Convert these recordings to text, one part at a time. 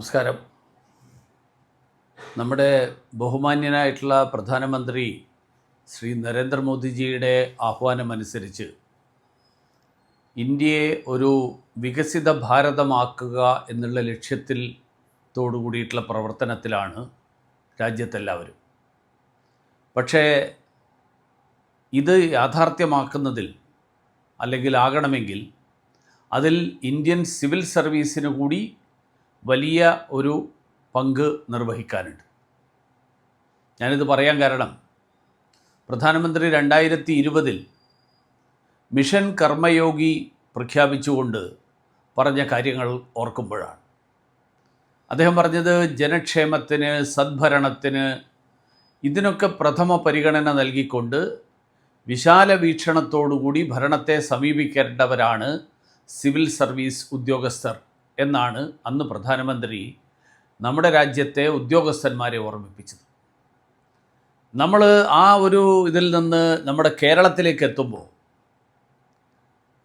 നമസ്കാരം. നമ്മുടെ ബഹുമാന്യനായിട്ടുള്ള പ്രധാനമന്ത്രി ശ്രീ നരേന്ദ്രമോദിജിയുടെ ആഹ്വാനമനുസരിച്ച് ഇന്ത്യയെ ഒരു വികസിത ഭാരതമാക്കുക എന്നുള്ള ലക്ഷ്യത്തോടു കൂടിയിട്ടുള്ള പ്രവർത്തനത്തിലാണ് രാജ്യത്തെല്ലാവരും. പക്ഷേ ഇത് യാഥാർത്ഥ്യമാക്കുന്നതിൽ അല്ലെങ്കിൽ ആകണമെങ്കിൽ അതിൽ ഇന്ത്യൻ സിവിൽ സർവീസിന് കൂടി വലിയ ഒരു പങ്ക് നിർവഹിക്കാനുണ്ട്. ഞാനിത് പറയാൻ കാരണം പ്രധാനമന്ത്രി 2020 മിഷൻ കർമ്മയോഗി പ്രഖ്യാപിച്ചുകൊണ്ട് പറഞ്ഞ കാര്യങ്ങൾ ഓർക്കുമ്പോഴാണ്. അദ്ദേഹം പറഞ്ഞത് ജനക്ഷേമത്തിന്, സദ്ഭരണത്തിന്, ഇതിനൊക്കെ പ്രഥമ പരിഗണന നൽകിക്കൊണ്ട് വിശാല വീക്ഷണത്തോടുകൂടി ഭരണത്തെ സമീപിക്കേണ്ടവരാണ് സിവിൽ സർവീസ് ഉദ്യോഗസ്ഥർ എന്നാണ് അന്ന് പ്രധാനമന്ത്രി നമ്മുടെ രാജ്യത്തെ ഉദ്യോഗസ്ഥന്മാരെ ഓർമ്മിപ്പിച്ചത്. നമ്മൾ ആ ഒരു ഇതിൽ നിന്ന് നമ്മുടെ കേരളത്തിലേക്ക് എത്തുമ്പോൾ,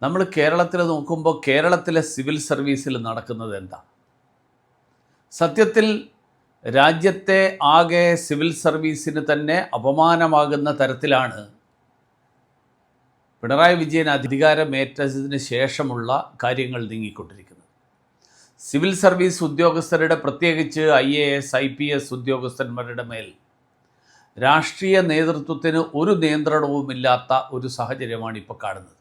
നമ്മൾ കേരളത്തിൽ നോക്കുമ്പോൾ കേരളത്തിലെ സിവിൽ സർവീസിൽ നടക്കുന്നത് എന്താ? സത്യത്തിൽ രാജ്യത്തെ ആകെ സിവിൽ സർവീസിന് തന്നെ അപമാനമാകുന്ന തരത്തിലാണ് പിണറായി വിജയൻ അധികാരമേറ്റതിന് ശേഷമുള്ള കാര്യങ്ങൾ നീങ്ങിക്കൊണ്ടിരിക്കുന്നത്. സിവിൽ സർവീസ് ഉദ്യോഗസ്ഥരുടെ, പ്രത്യേകിച്ച് IAS, IPS ഉദ്യോഗസ്ഥന്മാരുടെ മേൽ രാഷ്ട്രീയ നേതൃത്വത്തിന് ഒരു നിയന്ത്രണവുമില്ലാത്ത ഒരു സാഹചര്യമാണ് ഇപ്പോൾ കാണുന്നത്.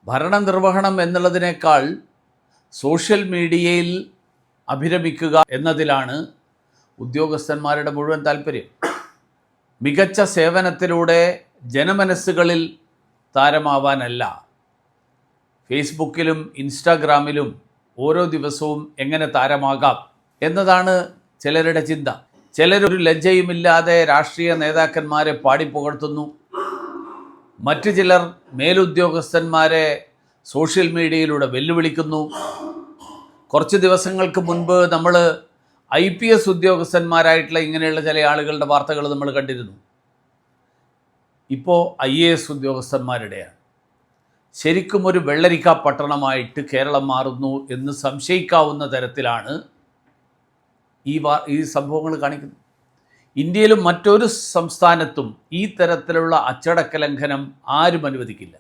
ഭരണനിർവഹണം എന്നുള്ളതിനേക്കാൾ സോഷ്യൽ മീഡിയയിൽ അഭിരമിക്കുക എന്നതിലാണ് ഉദ്യോഗസ്ഥന്മാരുടെ മുഴുവൻ താല്പര്യം. മികച്ച സേവനത്തിലൂടെ ജനമനസ്സുകളിൽ താരമാവാനല്ല, ഫേസ്ബുക്കിലും ഇൻസ്റ്റാഗ്രാമിലും ഓരോ ദിവസവും എങ്ങനെ താരമാകാം എന്നതാണ് ചിലരുടെ ചിന്ത. ചിലരൊരു ലജ്ജയുമില്ലാതെ രാഷ്ട്രീയ നേതാക്കന്മാരെ പാടിപ്പുകഴ്ത്തുന്നു. മറ്റു ചിലർ മേലുദ്യോഗസ്ഥന്മാരെ സോഷ്യൽ മീഡിയയിലൂടെ വെല്ലുവിളിക്കുന്നു. കുറച്ച് ദിവസങ്ങൾക്ക് മുൻപ് നമ്മൾ IPS ഉദ്യോഗസ്ഥന്മാരായിട്ടുള്ള ഇങ്ങനെയുള്ള ചില ആളുകളുടെ വാർത്തകൾ നമ്മൾ കണ്ടിരുന്നു. ഇപ്പോൾ IAS ഉദ്യോഗസ്ഥന്മാരുടെയാണ്. ശരിക്കും ഒരു വെള്ളരിക്ക പട്ടണമായിട്ട് കേരളം മാറുന്നു എന്ന് സംശയിക്കാവുന്ന തരത്തിലാണ് ഈ സംഭവങ്ങൾ കാണിക്കുന്നത്. ഇന്ത്യയിലും മറ്റൊരു സംസ്ഥാനത്തും ഈ തരത്തിലുള്ള അച്ചടക്ക ലംഘനം ആരും അനുവദിക്കില്ല.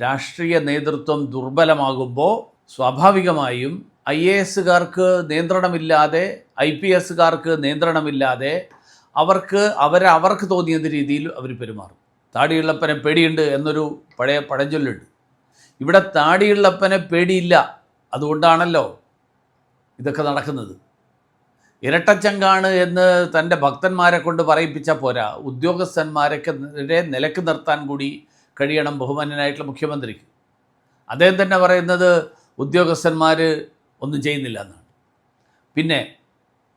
രാഷ്ട്രീയ നേതൃത്വം ദുർബലമാകുമ്പോൾ സ്വാഭാവികമായും IASകാർക്ക് നിയന്ത്രണമില്ലാതെ, IPSകാർക്ക് നിയന്ത്രണമില്ലാതെ അവർക്ക് തോന്നിയ രീതിയിൽ അവർ പെരുമാറും. താടിയുള്ളപ്പനെ പേടിയുണ്ട് എന്നൊരു പഴയ പഴഞ്ചൊല്ലുണ്ട്. ഇവിടെ താടിയുള്ളപ്പനെ പേടിയില്ല, അതുകൊണ്ടാണല്ലോ ഇതൊക്കെ നടക്കുന്നത്. ഇരട്ടച്ചങ്കാണ് എന്ന് തൻ്റെ ഭക്തന്മാരെ കൊണ്ട് പറയിപ്പിച്ച പോരാ, ഉദ്യോഗസ്ഥന്മാരൊക്കെ നിലക്ക് നിർത്താൻ കൂടി കഴിയണം ബഹുമാന്യനായിട്ടുള്ള മുഖ്യമന്ത്രിക്ക്. അദ്ദേഹം തന്നെ പറയുന്നത് ഉദ്യോഗസ്ഥന്മാർ ഒന്നും ചെയ്യുന്നില്ല എന്നാണ്. പിന്നെ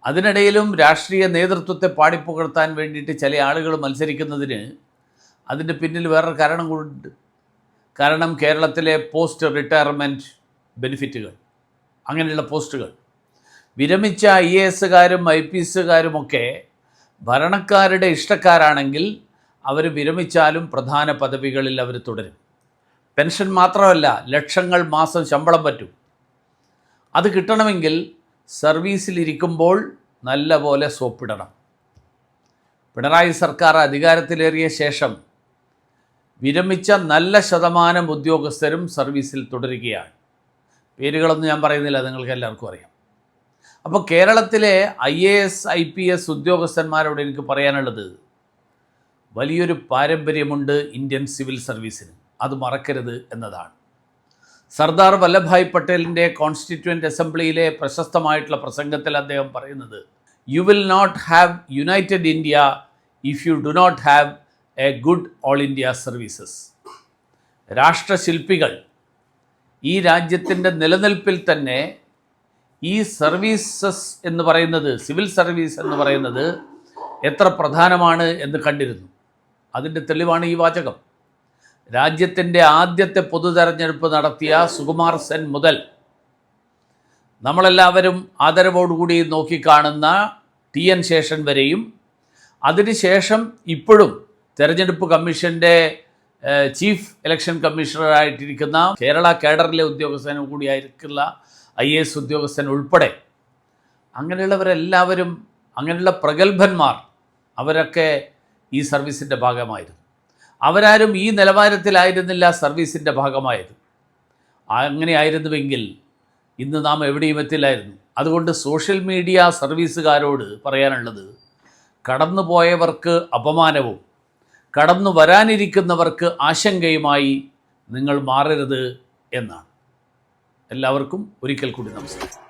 അതിനിടയിലും രാഷ്ട്രീയ നേതൃത്വത്തെ പാടിപ്പുകഴ്ത്താൻ വേണ്ടിയിട്ട് ചില ആളുകൾ മത്സരിക്കുന്നതിന് അതിൻ്റെ പിന്നിൽ വേറൊരു കാരണം കൂടിയുണ്ട്. കാരണം കേരളത്തിലെ പോസ്റ്റ് റിട്ടയർമെൻറ്റ് ബെനിഫിറ്റുകൾ, അങ്ങനെയുള്ള പോസ്റ്റുകൾ, വിരമിച്ച IASകാരും IPSകാരുമൊക്കെ ഭരണക്കാരുടെ ഇഷ്ടക്കാരാണെങ്കിൽ അവർ വിരമിച്ചാലും പ്രധാന പദവികളിൽ അവർ തുടരും. പെൻഷൻ മാത്രമല്ല, ലക്ഷങ്ങൾ മാസം ശമ്പളം പറ്റും. അത് കിട്ടണമെങ്കിൽ സർവീസിലിരിക്കുമ്പോൾ നല്ല പോലെ സോപ്പിടണം. പിണറായി സർക്കാർ അധികാരത്തിലേറിയ ശേഷം വിരമിച്ച നല്ല ശതമാനം ഉദ്യോഗസ്ഥരും സർവീസിൽ തുടരുകയാണ്. പേരുകളൊന്നും ഞാൻ പറയുന്നില്ല, നിങ്ങൾക്ക് എല്ലാവർക്കും അറിയാം. അപ്പോൾ കേരളത്തിലെ IAS, IPS ഉദ്യോഗസ്ഥന്മാരോട് എനിക്ക് പറയാനുള്ളത്, വലിയൊരു പാരമ്പര്യമുണ്ട് ഇന്ത്യൻ സിവിൽ സർവീസിന്, അത് മറക്കരുത് എന്നതാണ്. സർദാർ വല്ലഭായ് പട്ടേലിൻ്റെ കോൺസ്റ്റിറ്റ്യൂവൻ്റ് അസംബ്ലിയിലെ പ്രശസ്തമായിട്ടുള്ള പ്രസംഗത്തിൽ അദ്ദേഹം പറയുന്നത്, you will not have united India if you do not have a good all India services. രാഷ്ട്രശില്പികൾ ഈ രാജ്യത്തിൻ്റെ നിലനിൽപ്പിൽ തന്നെ ഈ സർവീസസ് എന്ന് പറയുന്നത്, സിവിൽ സർവീസ് എന്ന് പറയുന്നത് എത്ര പ്രധാനമാണ് എന്ന് കണ്ടിരുന്നു. അതിൻ്റെ തെളിവാണ് ഈ വാചകം. രാജ്യത്തിൻ്റെ ആദ്യത്തെ പൊതു തെരഞ്ഞെടുപ്പ് നടത്തിയ സുകുമാർ സെൻ മുതൽ നമ്മളെല്ലാവരും ആദരവോടുകൂടി നോക്കിക്കാണുന്ന TN ശേഷൻ വരെയും, അതിനുശേഷം ഇപ്പോഴും തെരഞ്ഞെടുപ്പ് കമ്മീഷൻ്റെ ചീഫ് ഇലക്ഷൻ കമ്മീഷണറായിട്ടിരിക്കുന്ന കേരള കേഡറിലെ ഉദ്യോഗസ്ഥനും കൂടിയായിരിക്കുന്ന IAS ഉദ്യോഗസ്ഥൻ ഉൾപ്പെടെ അങ്ങനെയുള്ളവരെല്ലാവരും, അങ്ങനെയുള്ള പ്രഗത്ഭന്മാർ അവരൊക്കെ ഈ സർവീസിൻ്റെ ഭാഗമായിരുന്നു. അവരാരും ഈ നിലവാരത്തിലായിരുന്നില്ല സർവീസിൻ്റെ ഭാഗമായത്. അങ്ങനെയായിരുന്നുവെങ്കിൽ ഇന്ന് നാം എവിടെയും എത്തില്ലായിരുന്നു. അതുകൊണ്ട് സോഷ്യൽ മീഡിയ സർവീസുകാരോട് പറയാനുള്ളത്, കടന്നുപോയവർക്ക് അപമാനവും കടന്നു വരാനിരിക്കുന്നവർക്ക് ആശങ്കയുമായി നിങ്ങൾ മാറരുത് എന്നാണ്. എല്ലാവർക്കും ഒരിക്കൽ കൂടി നമസ്കാരം.